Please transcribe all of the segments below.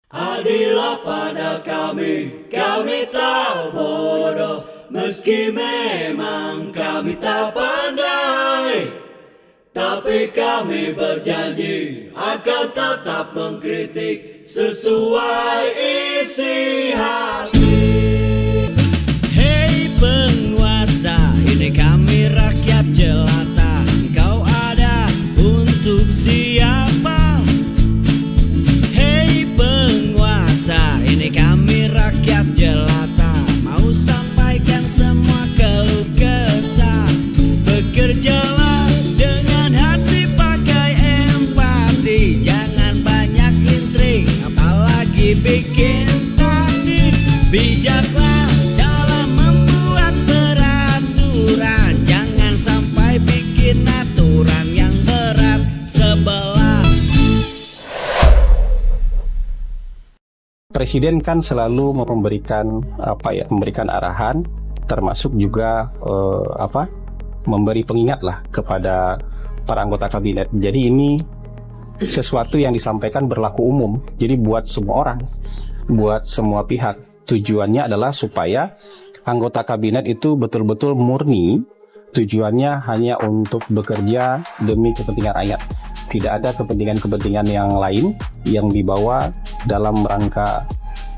Adilah pada kami tak bodoh, meski memang kami tak pandai. Tapi kami berjanji akan tetap mengkritik sesuai isi hati. Hei penguasa, ini kami rakyat jelata. Engkau ada untuk siapa? Hei penguasa, ini kami rakyat jelata. Mau sampaikan semua keluh kesah. Bekerjalah dengan hati, pakai empati. Jangan banyak intrik, apalagi bikin taktik. Bijaklah dalam membuat peraturan. Jangan sampai bikin aturan yang berat sebelah. Presiden kan selalu memberikan arahan, termasuk juga memberi pengingat lah kepada para anggota kabinet. Jadi ini sesuatu yang disampaikan berlaku umum. Jadi buat semua orang, buat semua pihak. Tujuannya adalah supaya anggota kabinet itu betul-betul murni. Tujuannya hanya untuk bekerja demi kepentingan rakyat. Tidak ada kepentingan-kepentingan yang lain yang dibawa dalam rangka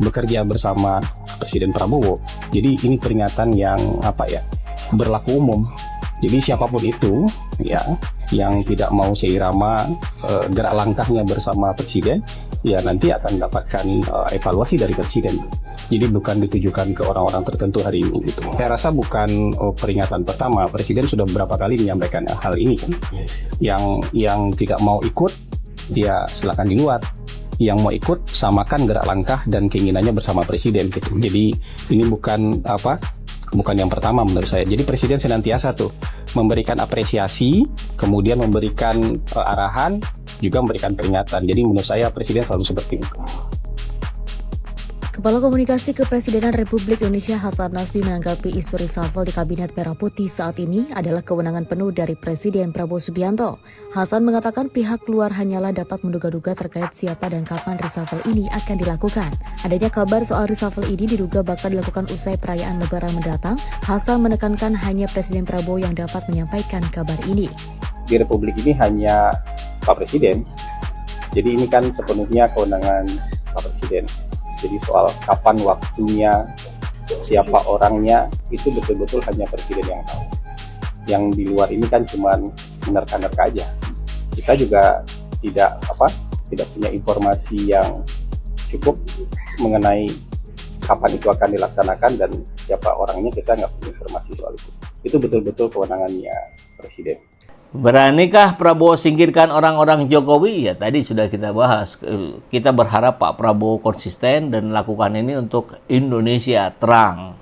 bekerja bersama Presiden Prabowo. Jadi ini peringatan yang berlaku umum. Jadi siapapun itu yang tidak mau seirama gerak langkahnya bersama Presiden, ya nanti akan mendapatkan evaluasi dari Presiden. Jadi bukan ditujukan ke orang-orang tertentu hari ini gitu. Saya rasa bukan peringatan pertama. Presiden sudah beberapa kali menyampaikan hal ini kan. Yang tidak mau ikut, dia silakan di luar. Yang mau ikut, samakan gerak langkah dan keinginannya bersama Presiden gitu. Jadi ini bukan yang pertama menurut saya. Jadi Presiden senantiasa tuh memberikan apresiasi, kemudian memberikan arahan, juga memberikan peringatan. Jadi menurut saya Presiden selalu seperti itu. Kepala Komunikasi Kepresidenan Republik Indonesia Hasan Nazmi menanggapi isu reshuffle di Kabinet Merah Putih saat ini adalah kewenangan penuh dari Presiden Prabowo Subianto. Hasan mengatakan pihak luar hanyalah dapat menduga-duga terkait siapa dan kapan reshuffle ini akan dilakukan. Adanya kabar soal reshuffle ini diduga bakal dilakukan usai perayaan Lebaran mendatang. Hasan menekankan hanya Presiden Prabowo yang dapat menyampaikan kabar ini. Di Republik ini hanya Pak Presiden, jadi ini kan sepenuhnya kewenangan Pak Presiden. Jadi soal kapan waktunya, siapa orangnya, itu betul-betul hanya Presiden yang tahu. Yang di luar ini kan cuma menerka-nerka aja. Kita juga tidak punya informasi yang cukup mengenai kapan itu akan dilaksanakan dan siapa orangnya, kita nggak punya informasi soal itu. Itu betul-betul kewenangannya Presiden. Beranikah Prabowo singkirkan orang-orang Jokowi? Ya tadi sudah kita bahas. Kita berharap Pak Prabowo konsisten dan lakukan ini untuk Indonesia terang.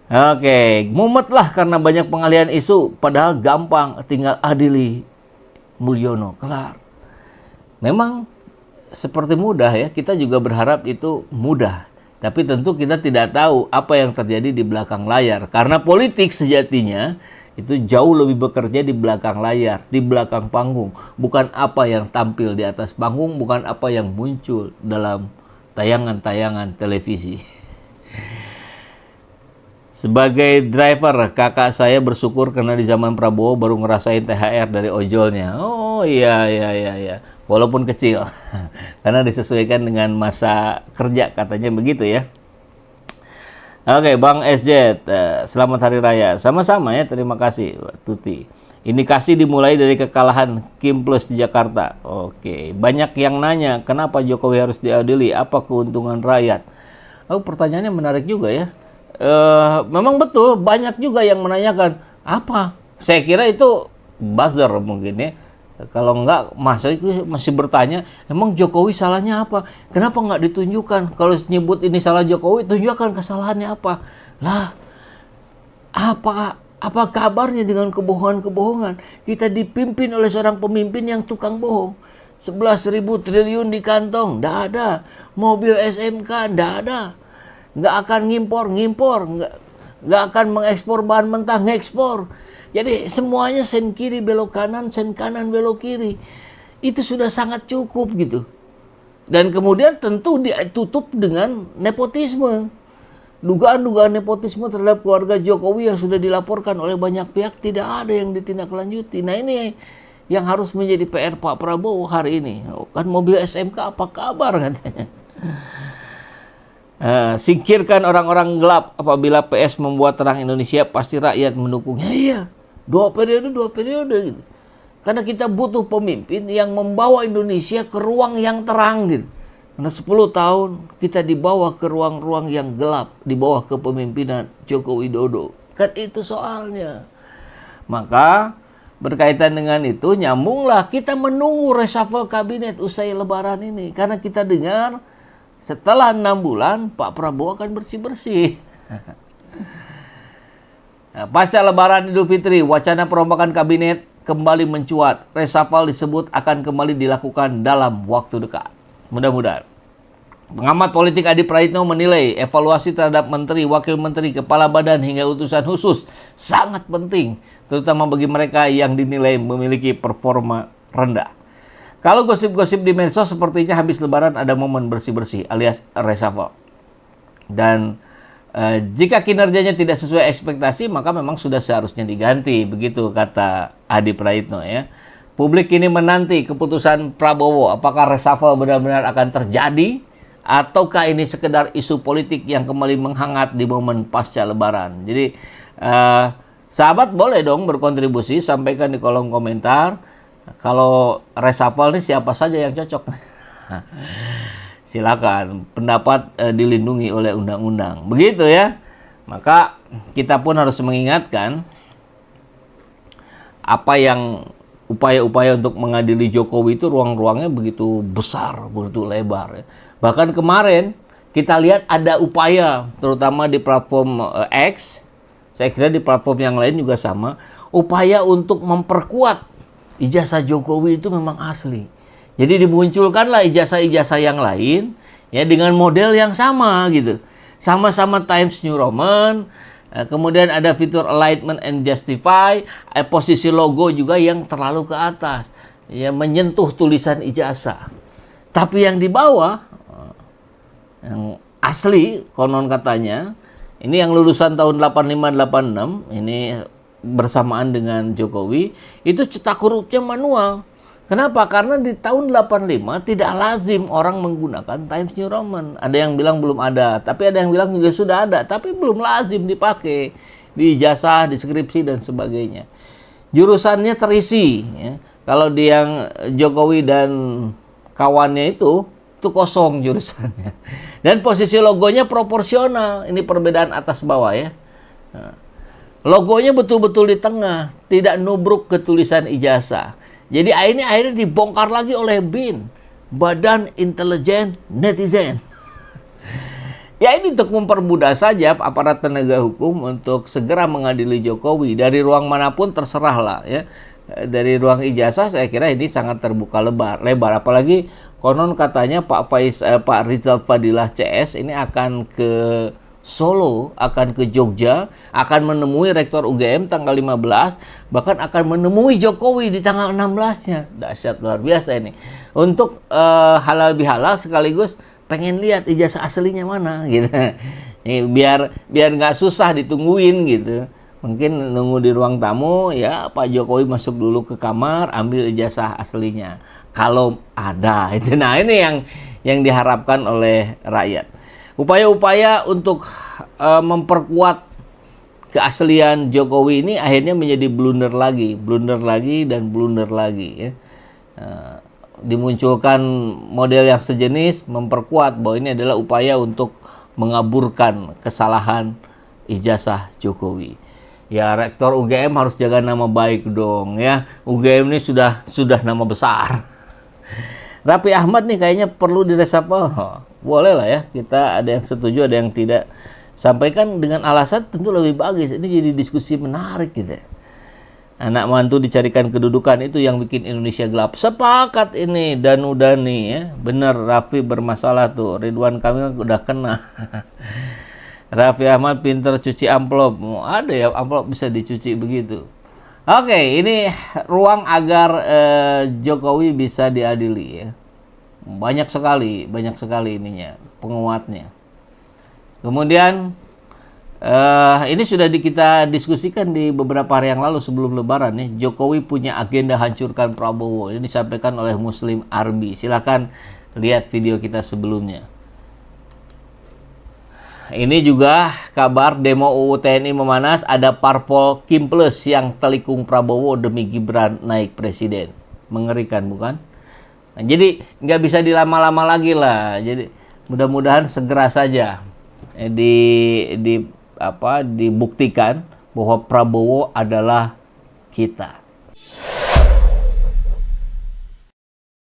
Oke, mumetlah karena banyak pengalihan isu. Padahal gampang, tinggal adili Mulyono, kelar. Memang seperti mudah ya, kita juga berharap itu mudah. Tapi tentu kita tidak tahu apa yang terjadi di belakang layar. Karena politik sejatinya itu jauh lebih bekerja di belakang layar, di belakang panggung. Bukan apa yang tampil di atas panggung, bukan apa yang muncul dalam tayangan-tayangan televisi. Sebagai driver, kakak saya bersyukur karena di zaman Prabowo baru ngerasain THR dari ojolnya. Oh iya. Walaupun kecil. Karena disesuaikan dengan masa kerja, katanya begitu ya. Oke, Bang SJ, selamat Hari Raya. Sama-sama ya, terima kasih, Tuti. Indikasi dimulai dari kekalahan Kim Plus di Jakarta. Oke, banyak yang nanya, kenapa Jokowi harus diadili? Apa keuntungan rakyat? Oh, pertanyaannya menarik juga ya. Memang betul, banyak juga yang menanyakan, apa? Saya kira itu buzzer mungkin ya. Kalau enggak, masa itu masih bertanya, emang Jokowi salahnya apa? Kenapa enggak ditunjukkan? Kalau nyebut ini salah Jokowi, tunjukkan kesalahannya apa? Lah, apa kabarnya dengan kebohongan-kebohongan? Kita dipimpin oleh seorang pemimpin yang tukang bohong. 11.000 triliun di kantong, enggak ada. Mobil SMK, enggak ada. Enggak akan ngimpor, enggak akan mengekspor bahan mentah, ngekspor. Jadi semuanya sen kiri belok kanan, sen kanan belok kiri. Itu sudah sangat cukup gitu. Dan kemudian tentu ditutup dengan nepotisme. Dugaan-dugaan nepotisme terhadap keluarga Jokowi yang sudah dilaporkan oleh banyak pihak tidak ada yang ditindaklanjuti. Nah ini yang harus menjadi PR Pak Prabowo hari ini. Kan mobil SMK apa kabar katanya. Singkirkan orang-orang gelap, apabila PS membuat terang Indonesia pasti rakyat mendukungnya. Iya, 2 periode gitu. Karena kita butuh pemimpin yang membawa Indonesia ke ruang yang terang gitu. Karena 10 tahun kita dibawa ke ruang-ruang yang gelap, di bawah kepemimpinan Joko Widodo. Kan itu soalnya. Maka berkaitan dengan itu, nyambunglah kita menunggu reshuffle kabinet usai lebaran ini. Karena kita dengar setelah 6 bulan Pak Prabowo akan bersih-bersih. Nah, pasca lebaran Idul Fitri, wacana perombakan kabinet kembali mencuat. Reshuffle disebut akan kembali dilakukan dalam waktu dekat. Mudah-mudahan. Pengamat politik Adi Praitno menilai evaluasi terhadap menteri, wakil menteri, kepala badan hingga utusan khusus sangat penting, terutama bagi mereka yang dinilai memiliki performa rendah. Kalau gosip-gosip di medsos sepertinya habis lebaran ada momen bersih-bersih alias reshuffle. Dan jika kinerjanya tidak sesuai ekspektasi maka memang sudah seharusnya diganti, begitu kata Adi Praitno ya. Publik kini menanti keputusan Prabowo apakah reshuffle benar-benar akan terjadi ataukah ini sekedar isu politik yang kembali menghangat di momen pasca lebaran. Jadi sahabat boleh dong berkontribusi, sampaikan di kolom komentar. Kalau reshuffle ini siapa saja yang cocok? Silakan, pendapat dilindungi oleh undang-undang. Begitu ya. Maka kita pun harus mengingatkan apa yang upaya-upaya untuk mengadili Jokowi itu ruang-ruangnya begitu besar, begitu lebar. Ya. Bahkan kemarin kita lihat ada upaya, terutama di platform X, saya kira di platform yang lain juga sama, upaya untuk memperkuat ijazah Jokowi itu memang asli. Jadi dimunculkanlah ijazah-ijazah yang lain ya dengan model yang sama gitu. Sama-sama Times New Roman, kemudian ada fitur alignment and justify, posisi logo juga yang terlalu ke atas, ya menyentuh tulisan ijazah. Tapi yang di bawah, yang asli konon katanya, ini yang lulusan tahun 85-86, ini bersamaan dengan Jokowi, itu cetak hurufnya manual. Kenapa? Karena di tahun 85 tidak lazim orang menggunakan Times New Roman. Ada yang bilang belum ada, tapi ada yang bilang juga sudah ada, tapi belum lazim dipakai di ijazah, di skripsi dan sebagainya. Jurusannya terisi. Ya. Kalau di yang Jokowi dan kawannya itu kosong jurusannya. Dan posisi logonya proporsional. Ini perbedaan atas bawah ya. Nah, logonya betul-betul di tengah, tidak nubruk ke tulisan ijazah. Jadi ini akhirnya dibongkar lagi oleh BIN, Badan Intelijen Netizen. Ya ini untuk mempermudah saja aparat penegak hukum untuk segera mengadili Jokowi. Dari ruang manapun terserahlah ya. Dari ruang ijazah saya kira ini sangat terbuka lebar. Apalagi konon katanya Pak Rizal Fadilah CS ini akan ke Solo, akan ke Jogja, akan menemui Rektor UGM tanggal 15, bahkan akan menemui Jokowi di tanggal 16-nya. Dahsyat luar biasa ini. Untuk halal bihalal sekaligus pengen lihat ijazah aslinya mana gitu. Biar nggak susah ditungguin gitu. Mungkin nunggu di ruang tamu ya Pak Jokowi masuk dulu ke kamar, ambil ijazah aslinya. Kalau ada itu. Nah, ini yang diharapkan oleh rakyat. Upaya-upaya untuk memperkuat keaslian Jokowi ini akhirnya menjadi blunder lagi ya. Dimunculkan model yang sejenis memperkuat bahwa ini adalah upaya untuk mengaburkan kesalahan ijazah Jokowi. Ya Rektor UGM harus jaga nama baik dong ya. UGM ini sudah nama besar. Raffi Ahmad nih kayaknya perlu direshuffle. Boleh lah ya, kita ada yang setuju, ada yang tidak. Sampaikan dengan alasan tentu lebih bagus. Ini jadi diskusi menarik gitu. Anak mantu dicarikan kedudukan itu yang bikin Indonesia gelap. Sepakat ini Danu Dani ya. Bener Raffi bermasalah tuh. Ridwan Kamil udah kena. Raffi Ahmad pinter cuci amplop. Ada ya amplop bisa dicuci begitu. Oke, ini ruang agar Jokowi bisa diadili ya. banyak sekali ininya, penguatnya. Kemudian ini sudah kita diskusikan di beberapa hari yang lalu sebelum Lebaran nih. Jokowi punya agenda hancurkan Prabowo. Ini disampaikan oleh Muslim Arbi. Silakan lihat video kita sebelumnya. Ini juga kabar demo UU TNI memanas. Ada parpol Kim Plus yang telikung Prabowo demi Gibran naik presiden. Mengerikan bukan? Nah, jadi nggak bisa dilama-lama lagi lah. Jadi mudah-mudahan segera saja dibuktikan bahwa Prabowo adalah kita.